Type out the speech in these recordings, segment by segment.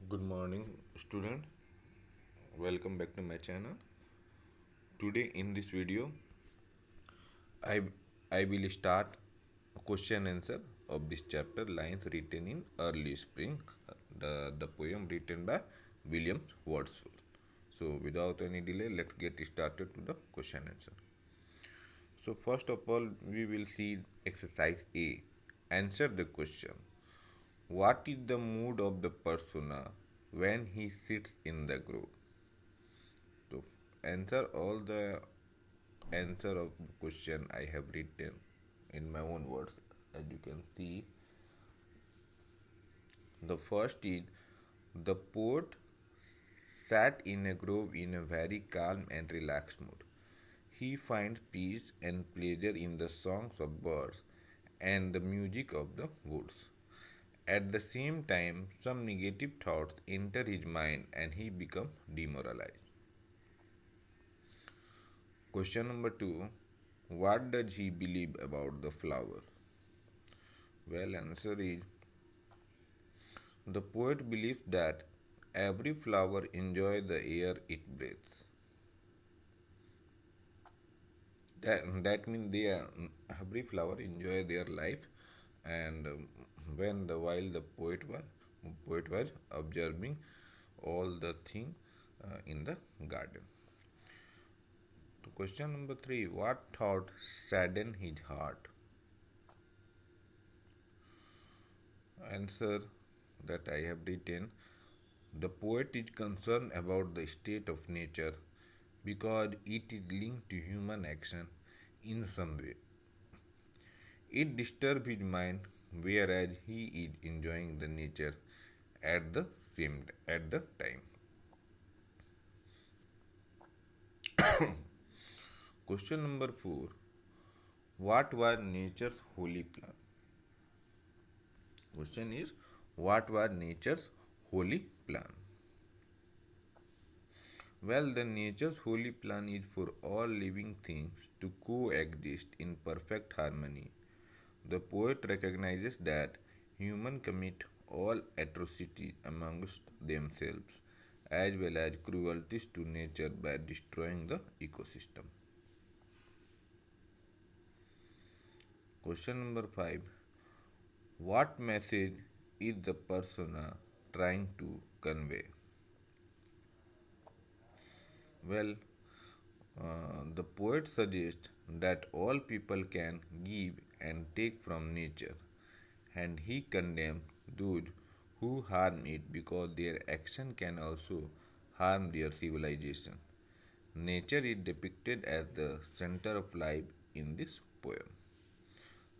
Good morning, student. Welcome back to my channel. Today in this video, I I will start a question answer of this chapter. Lines written in early spring. The poem written by William Wordsworth. So without any delay, let's get started to the question answer. So first of all, we will see exercise A. Answer the question. What is the mood of the persona when he sits in the grove? To answer all the answer of the question I have written in my own words, as you can see, the first is the poet sat in a grove in a very calm and relaxed mood. He finds peace and pleasure in the songs of birds and the music of the woods. At the same time, some negative thoughts enter his mind and he becomes demoralized. Question number two. What does he believe about the flower? Well, answer is the poet believes that every flower enjoys the air it breathes. That means every flower enjoy their life, and when the while the poet was observing all the things in the garden. So question number three. What thought saddened his heart? Answer that I have written. The poet is concerned about the state of nature because it is linked to human action in some way. It disturbs his mind, whereas he is enjoying the nature at the time. Question number four. What was nature's holy plan? Question is, what was nature's holy plan? Well, the nature's holy plan is for all living things to coexist in perfect harmony. The poet recognizes that humans commit all atrocities amongst themselves as well as cruelties to nature by destroying the ecosystem. Question number 5. What message is the persona trying to convey? Well, the poet suggests that all people can give and take from nature, and he condemns those who harm it because their action can also harm their civilization. Nature is depicted as the center of life in this poem.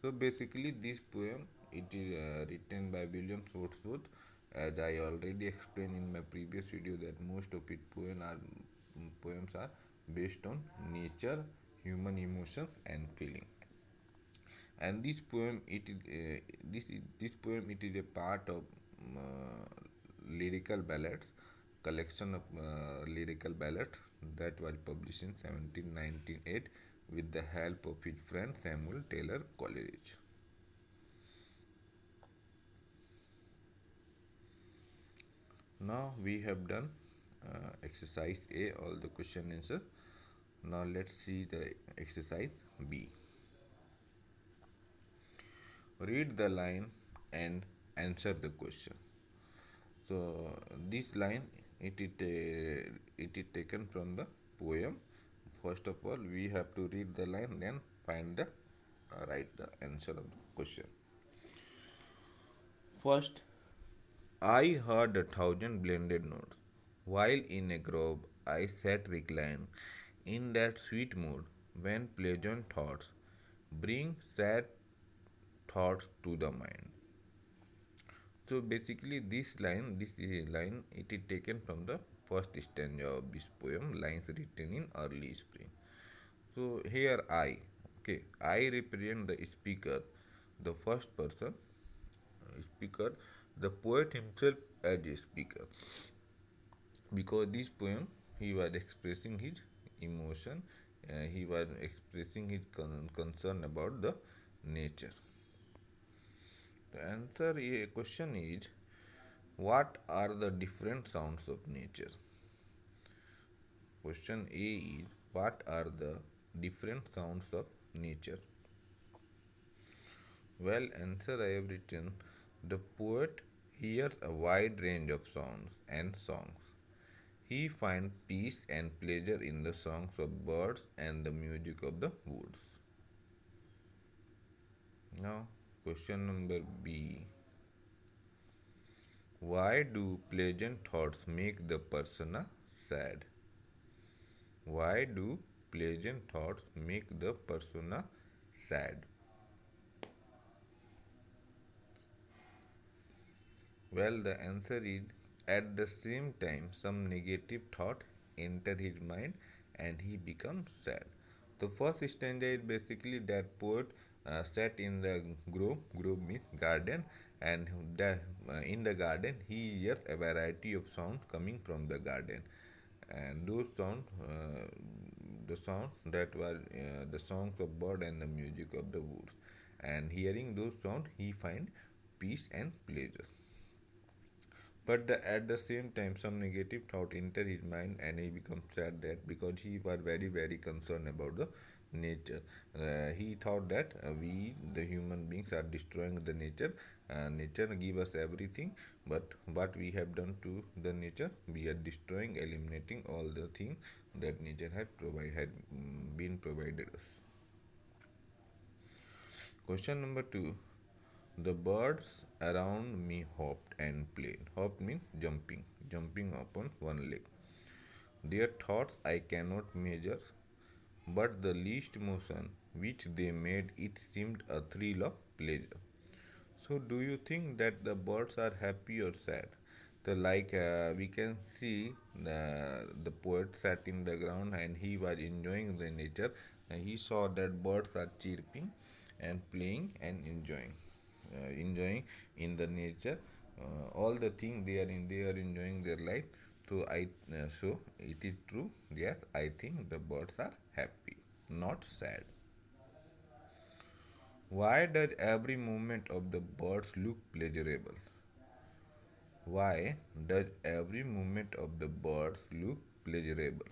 So basically, this poem it is written by William Wordsworth. As I already explained in my previous video, that most of its poems are based on nature, human emotions, and feeling. And this poem it is a part of lyrical ballads, collection of lyrical ballads that was published in 1798 with the help of his friend Samuel Taylor Coleridge. Now we have done exercise A, all the question answer. Now let's see the exercise B. Read the line and answer the question. So this line it is taken from the poem. First of all, we have to read the line, then find the write the answer of the question. First, I heard 1,000 blended notes, while in a grove I sat reclined, in that sweet mood when pleasant thoughts bring sad thoughts to the mind. So basically, this line, it is taken from the first stanza of this poem, lines written in early spring. So here I represent the speaker, the first person speaker, the poet himself as a speaker, because this poem he was expressing his emotion, he was expressing his concern about the nature. The answer a question is What are the different sounds of nature? Question A is, what are the different sounds of nature? Well, answer I have written. The poet hears a wide range of sounds and songs. He finds peace and pleasure in the songs of birds and the music of the woods. Now, question number B. Why do pleasant thoughts make the persona sad? Why do pleasant thoughts make the persona sad? Well, the answer is, at the same time some negative thought enter his mind and he becomes sad. The first stanza is basically that poet sat in the grove means garden, and in the garden he hears a variety of sounds coming from the garden, and those sounds, the sound that were the songs of bird and the music of the woods, and hearing those sounds he find peace and pleasure. But at the same time, some negative thought enter his mind, and he becomes sad that because he was very concerned about the nature. He thought that we, the human beings, are destroying the nature. Nature give us everything, but what we have done to the nature, we are destroying, eliminating all the things that nature had been provided us. Question number 2. The birds around me hopped and played. Hop means jumping upon one leg. Their thoughts I cannot measure, but the least motion which they made it seemed a thrill of pleasure. So, do you think that the birds are happy or sad? We can see the poet sat in the ground and he was enjoying the nature, and he saw that birds are chirping and playing and enjoying in the nature. All the things they are enjoying their life. So it is true. Yes, I think the birds are happy, not sad. Why does every movement of the birds look pleasurable? Why does every movement of the birds look pleasurable?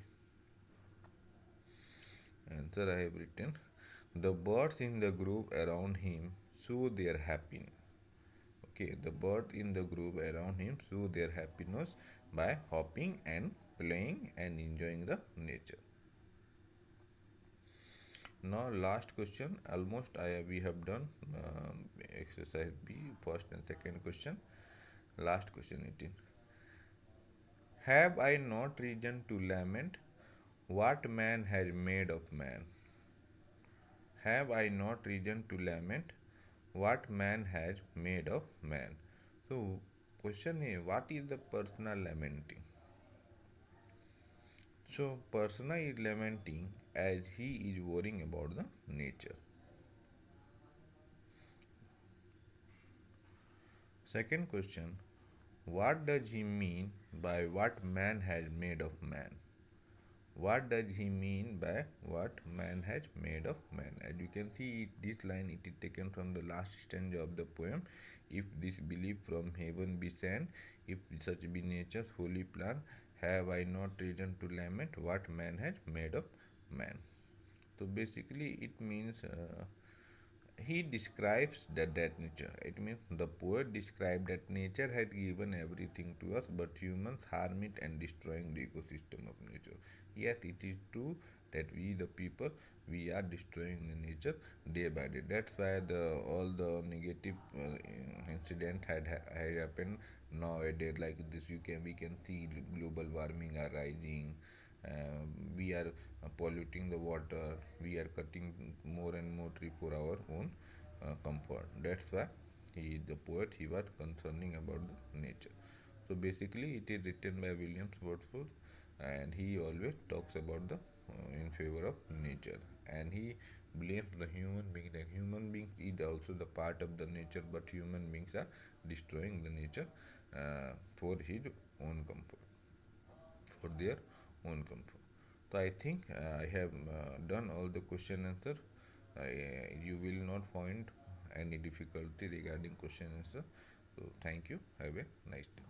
Answer I have written. The birds in the group around him show their happiness. Okay, the birds in the group around him show their happiness by hopping and playing and enjoying the nature. Now, last question. Almost we have done exercise B, first and second question. Last question 18. Have I not reason to lament what man has made of man? Have I not reason to lament what man has made of man? So, question is, what is the persona lamenting? So, persona is lamenting as he is worrying about the nature. Second question, what does he mean by what man has made of man? What does he mean by what man has made of man? As you can see, this line it is taken from the last stanza of the poem. If this belief from heaven be sent, if such be nature's holy plan, have I not reason to lament what man has made of man? So basically, it means he describes that nature. It means the poet described that nature had given everything to us, but humans harm it and destroying the ecosystem of nature. Yes, it is true that we, the people, we are destroying the nature day by day. That's why the all the negative incident had happened nowadays. Like this, we can see global warming are rising. We are polluting the water. We are cutting more and more tree for our own comfort. That's why the poet, he was concerning about the nature. So basically, it is written by William Wordsworth, and he always talks about the in favor of nature, and he blames the human being. The human being is also the part of the nature, but human beings are destroying the nature for his own comfort, for their own comfort. So I think I have done all the question answer. You will not find any difficulty regarding question answer. So thank you. Have a nice day.